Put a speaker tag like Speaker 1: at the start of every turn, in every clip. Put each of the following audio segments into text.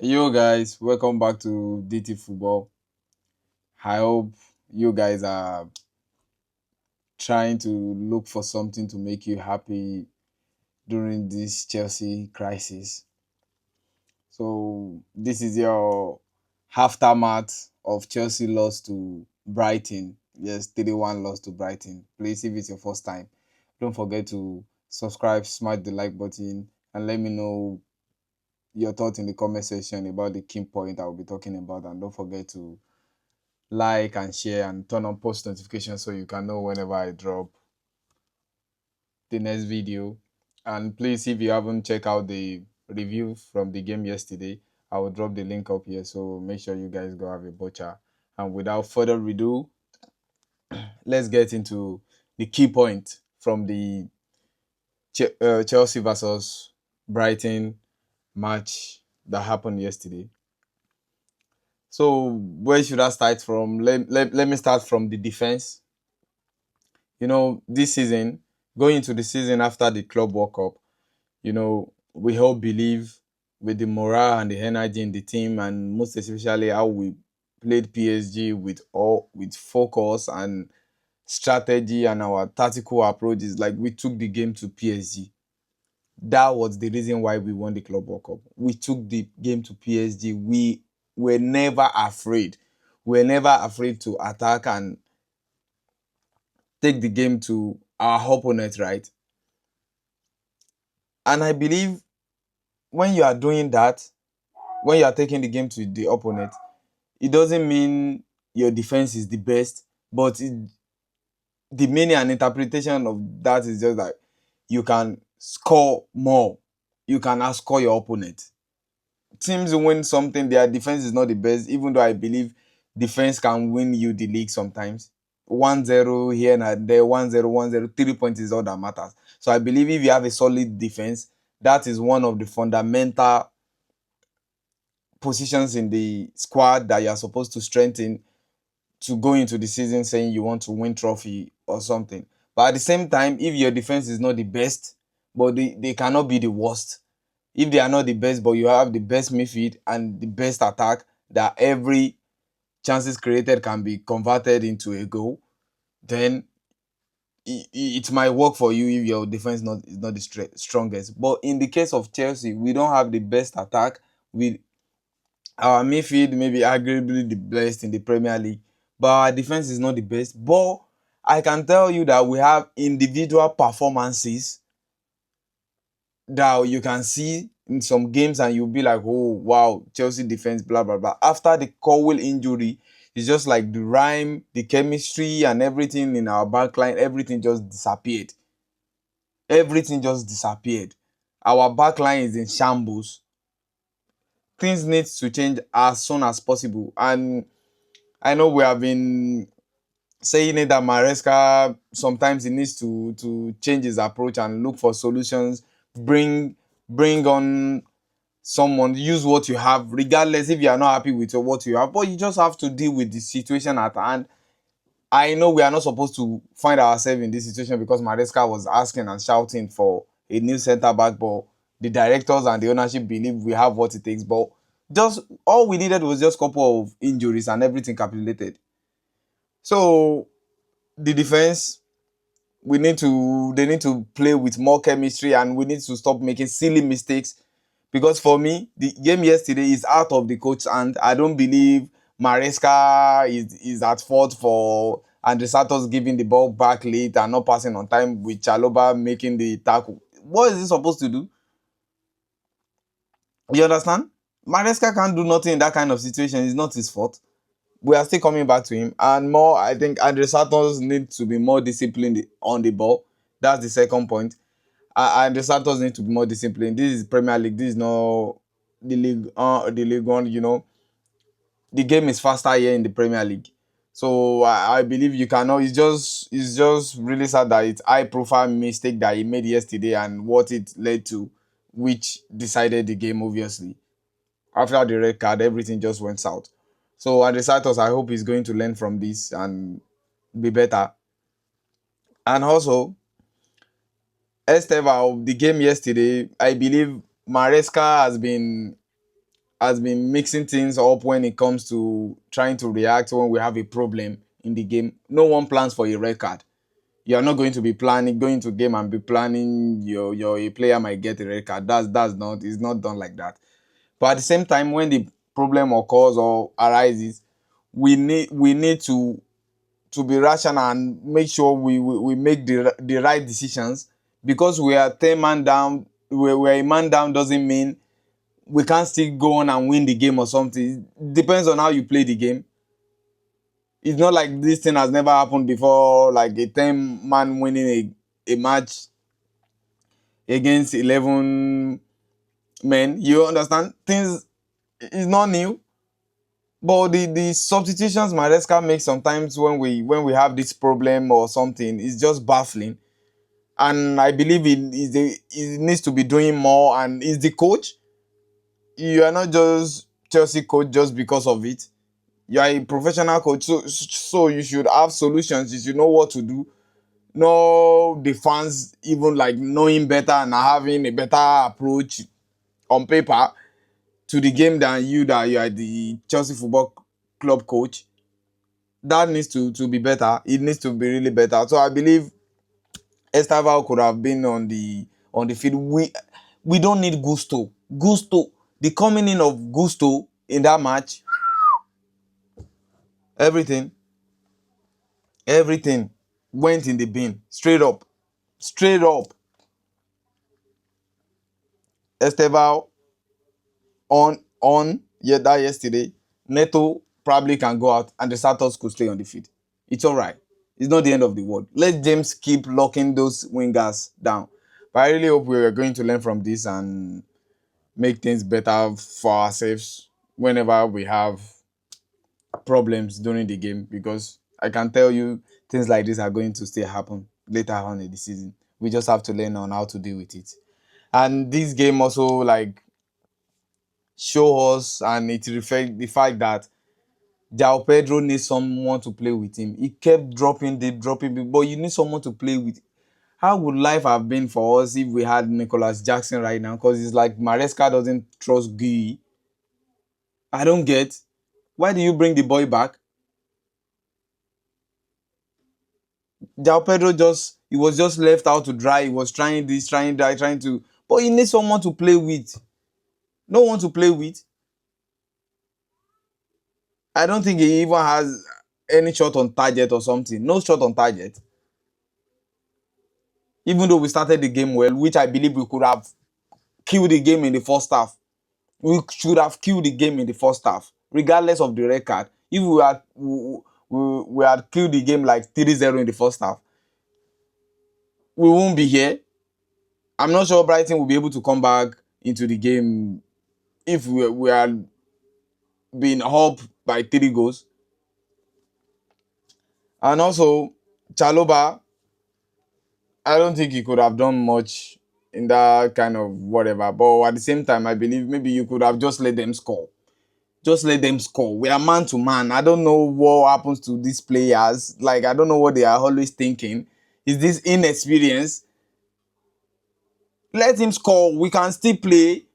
Speaker 1: Yo guys, welcome back to DT Football. I hope you guys are trying to look for something to make you happy during this Chelsea crisis. So this is your aftermath of Chelsea loss to Brighton. Yes, 3-1 loss to Brighton. Please, if it's your first time, don't forget to subscribe, smash the like button, and let me know your thoughts in the comment section about the key point I will be talking about. And don't forget to like and share and turn on post notifications so you can know whenever I drop the next video. And please, if you haven't checked out the review from the game yesterday, I will drop the link up here. So make sure you guys go have a butcher. And without further ado, let's get into the key point from the Chelsea versus Brighton match that happened yesterday. So where should I start from? Let me start from the defense. This season, going into the season after the Club World Cup, we all believe with the morale and the energy in the team, and most especially how we played PSG with focus and strategy and our tactical approaches, like we took the game to PSG. That was the reason why we won the Club World Cup. We took the game to PSG. We were never afraid. We were never afraid to attack and take the game to our opponent, right? And I believe when you are doing that, when you are taking the game to the opponent, it doesn't mean your defense is the best, but the meaning and interpretation of that is just like you can score more. You can outscore your opponent. Teams win something, their defense is not the best, even though I believe defense can win you the league sometimes. 1-0 here and there, 1-0, 1-0, 3 points is all that matters. So I believe if you have a solid defense, that is one of the fundamental positions in the squad that you are supposed to strengthen to go into the season saying you want to win trophy or something. But at the same time, if your defense is not the best, but they cannot be the worst. If they are not the best, but you have the best midfield and the best attack, that every chances created can be converted into a goal, then it might work for you if your defense is not the strongest. But in the case of Chelsea, we don't have the best attack. Our midfield may be arguably the best in the Premier League, but our defense is not the best. But I can tell you that we have individual performances that you can see in some games and you'll be like, oh, wow, Chelsea defense, blah, blah, blah. After the Cowell injury, it's just like the rhyme, the chemistry, and everything in our backline, everything just disappeared. Everything just disappeared. Our backline is in shambles. Things need to change as soon as possible. And I know we have been saying it that Maresca sometimes he needs to change his approach and look for solutions. Bring on someone, use what you have, regardless if you are not happy with what you have. But you just have to deal with the situation at hand. I know we are not supposed to find ourselves in this situation because Maresca was asking and shouting for a new centre back, but the directors and the ownership believe we have what it takes. But just all we needed was just a couple of injuries and everything capitulated. So the defense, they need to play with more chemistry and we need to stop making silly mistakes. Because for me, the game yesterday is out of the coach's hand. I don't believe Maresca is at fault for Andre Santos giving the ball back late and not passing on time with Chalobah making the tackle. What is he supposed to do? You understand? Maresca can't do nothing in that kind of situation. It's not his fault. We are still coming back to him. And more, I think Andre Santos needs to be more disciplined on the ball. That's the second point. And the Santos need to be more disciplined. This is Premier League. This is not the league. The League One. The game is faster here in the Premier League. So I believe you cannot. It's just really sad that it's high profile mistake that he made yesterday and what it led to, which decided the game obviously. After the red card, everything just went south. So Andre Santos, I hope he's going to learn from this and be better. And also, Esteva, of the game yesterday, I believe Maresca has been has been mixing things up when it comes to trying to react when we have a problem in the game. No one plans for a red card. You are not going to be planning going to game and be planning your a player might get a red card. That's not it's not done like that. But at the same time, when the problem occurs or arises, we need to be rational and make sure we make the right decisions, because we are 10 man down. We're a man down doesn't mean we can't still go on and win the game or something. It depends on how you play the game. It's not like this thing has never happened before, like a 10 man winning a match against 11 men. You understand? Things is not new. But the substitutions Maresca makes sometimes when we have this problem or something is just baffling. And I believe it needs to be doing more. And is the coach. You are not just Chelsea coach just because of it. You are a professional coach, so you should have solutions. You should know what to do. No, the fans even like knowing better and having a better approach on paper to the game than you, that you are the Chelsea Football Club coach. That needs to be better. It needs to be really better. So I believe Estaval could have been on the field. We don't need Gusto. The coming in of Gusto in that match, everything, everything went in the bin. Straight up. Straight up. Esteval on yeah, that yesterday. Neto probably can go out and the Santos could stay on the field. It's all right. It's not the end of the world. Let James keep locking those wingers down. But I really hope we are going to learn from this and make things better for ourselves whenever we have problems during the game, because I can tell you things like this are going to still happen later on in the season. We just have to learn on how to deal with it. And this game also like show us, and it reflects the fact that Jao Pedro needs someone to play with him. He kept dropping deep, but you need someone to play with. How would life have been for us if we had Nicholas Jackson right now? Because it's like Maresca doesn't trust Gui. I don't get. Why do you bring the boy back? Jao Pedro he was just left out to dry. He was trying this, trying that, trying to. But he needs someone to play with. No one to play with. I don't think he even has any shot on target or something. No shot on target. Even though we started the game well, which I believe we could have killed the game in the first half. We should have killed the game in the first half, regardless of the record. If we had killed the game like 3-0 in the first half, we won't be here. I'm not sure Brighton will be able to come back into the game if we had been up by 3 goals. And also, Chalobah, I don't think he could have done much in that kind of whatever. But at the same time, I believe maybe you could have just let them score. Just let them score. We are man to man. I don't know what happens to these players. Like, I don't know what they are always thinking. Is this inexperience? Let him score. We can still play.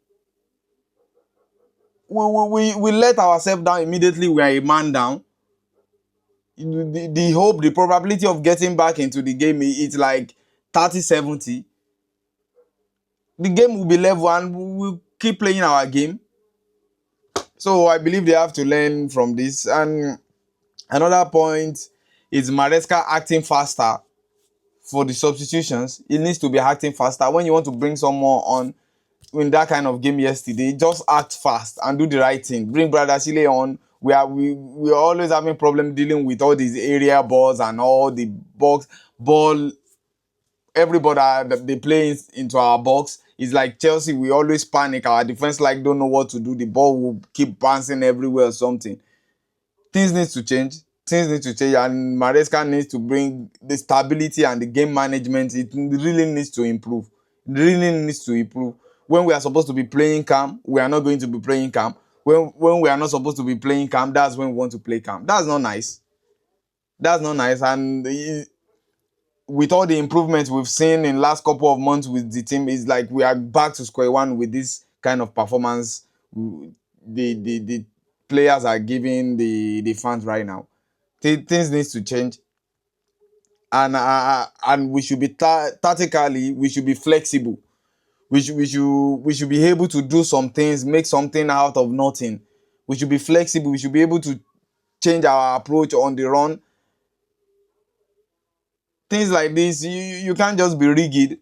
Speaker 1: We let ourselves down immediately. We are a man down. The probability of getting back into the game, it's like 30-70. The game will be level and we will keep playing our game. So I believe they have to learn from this. And another point is Maresca acting faster for the substitutions. It needs to be acting faster. When you want to bring someone on in that kind of game yesterday, just act fast and do the right thing. Bring Brother Chile on. We're always having problem dealing with all these area balls and all the box ball. Everybody that they play into our box is like Chelsea. We always panic. Our defense like don't know what to do. The ball will keep bouncing everywhere or something. Things need to change. Things need to change, and Maresca needs to bring the stability and the game management. It really needs to improve. It really needs to improve. When we are supposed to be playing calm, we are not going to be playing calm. When we are not supposed to be playing calm, that's when we want to play calm. That's not nice. That's not nice. And with all the improvements we've seen in last couple of months with the team, it's like we are back to square one with this kind of performance. the players are giving the fans right now. Things needs to change, and we should be tactically, we should be flexible. We should be able to do some things, make something out of nothing. We should be flexible. We should be able to change our approach on the run. Things like this, you can't just be rigid.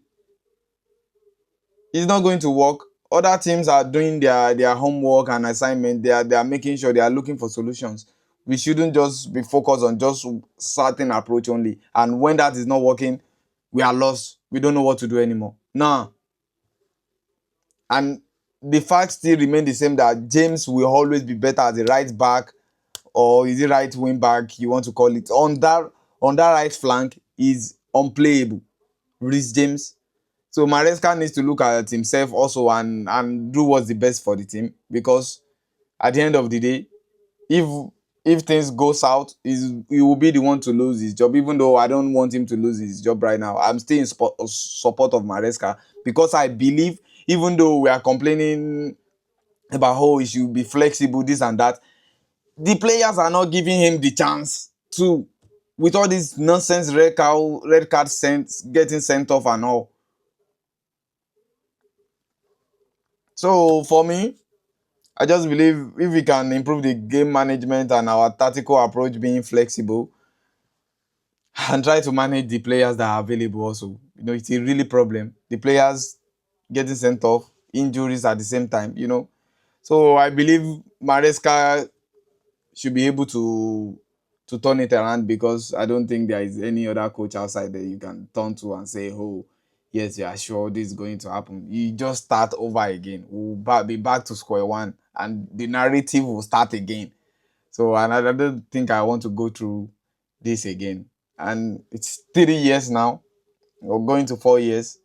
Speaker 1: It's not going to work. Other teams are doing their homework and assignment. They are making sure they are looking for solutions. We shouldn't just be focused on just certain approach only. And when that is not working, we are lost. We don't know what to do anymore. Now, and the fact still remain the same that James will always be better as a right back, or is it right wing back you want to call it. On that right flank is unplayable. Reece James. So Maresca needs to look at himself also and do what's the best for the team, because at the end of the day, if if things go south, he will be the one to lose his job. Even though I don't want him to lose his job right now, I'm still in support of Maresca, because I believe, even though we are complaining about how he should be flexible, this and that, the players are not giving him the chance to, with all this nonsense red card getting sent off and all. So for me, I just believe if we can improve the game management and our tactical approach being flexible, and try to manage the players that are available also. It's a really problem. The players getting sent off, injuries at the same time. So I believe Maresca should be able to turn it around, because I don't think there is any other coach outside there you can turn to and say, oh, yes, you are sure this is going to happen. You just start over again. We'll be back to square one, and the narrative will start again. So, and I don't think I want to go through this again. And it's 3 years now, or going to 4 years,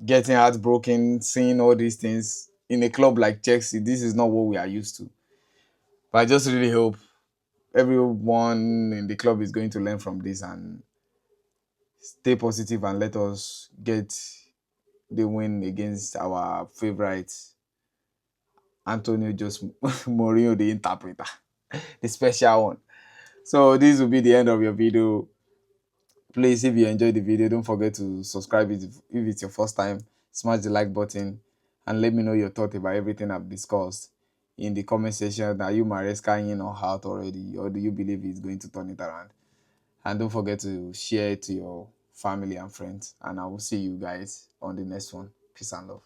Speaker 1: getting heartbroken, seeing all these things in a club like Chelsea. This is not what we are used to. But I just really hope everyone in the club is going to learn from this and stay positive, and let us get the win against our favorite Antonio Jose Mourinho, the interpreter, the special one. So this will be the end of your video. Please, if you enjoyed the video, don't forget to subscribe if it's your first time. Smash the like button and let me know your thought about everything I've discussed in the comment section. Are you Maresca in or out already, or do you believe he's going to turn it around? And don't forget to share it to your family and friends. And I will see you guys on the next one. Peace and love.